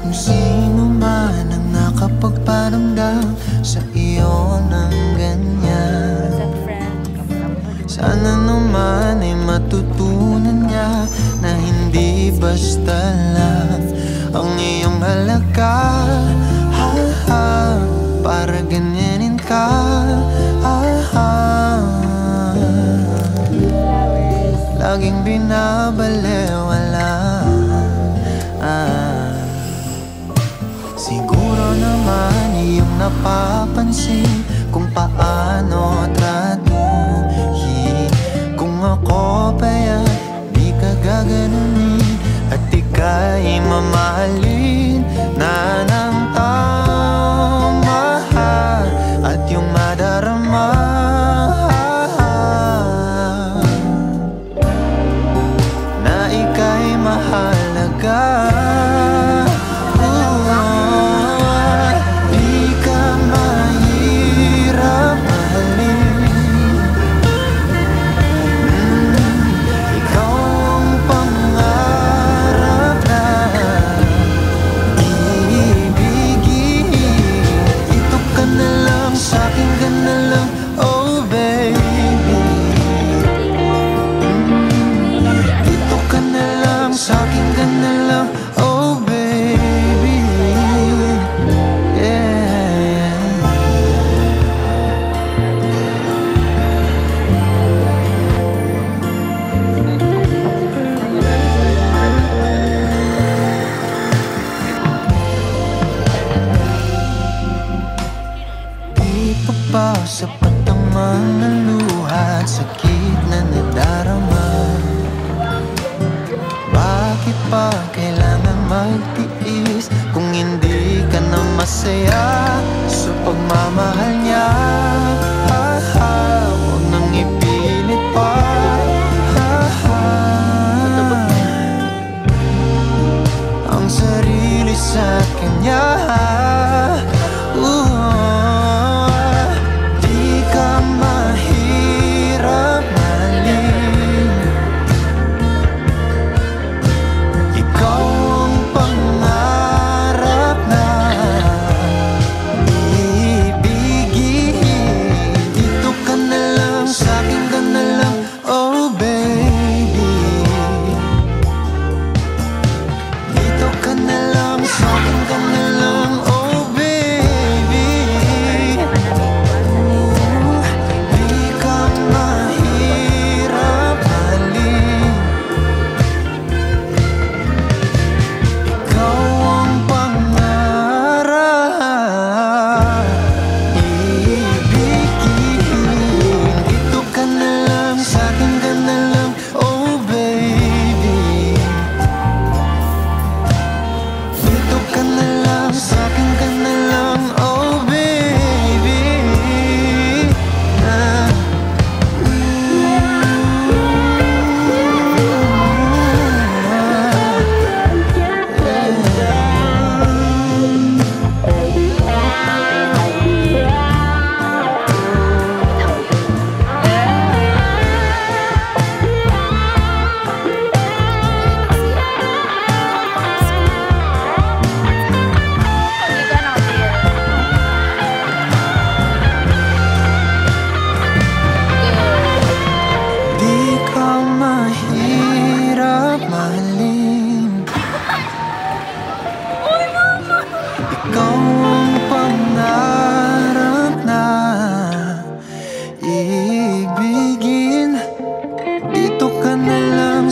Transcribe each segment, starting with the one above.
Kung sino man ang nakapagparamdam sa iyo ng ganyan, sana naman ay matutunan niya na hindi basta lang ang iyong halaga. Para ganyanin ka, laging binabalewala. Siguro naman iyong napapansin kung paano tratuhin. Kung ako pa'y di ka gaganunin at ika'y mamahalin na ng tama at yung madarama na ika'y mahalaga. Sapat ang mga luha at sakit na nadarama. Bakit pa kailangan magtiis kung hindi ka na masaya sa pagmamahal niya? Huwag nang ipilit pa. Ang sarili sa kanya.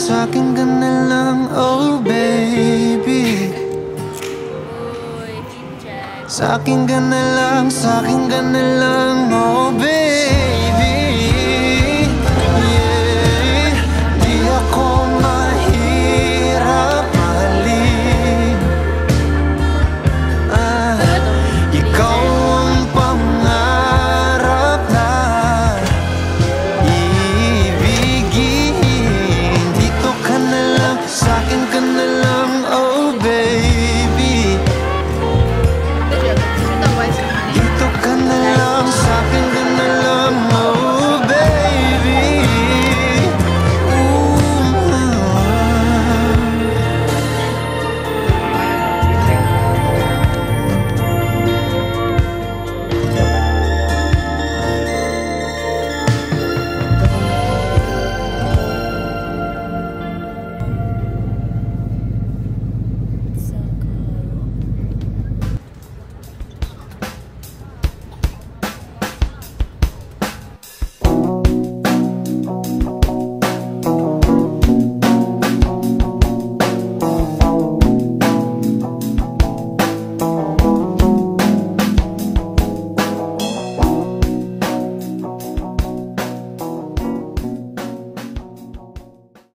Sa'kin ka na lang, oh baby. Sa'kin ka na lang, oh baby.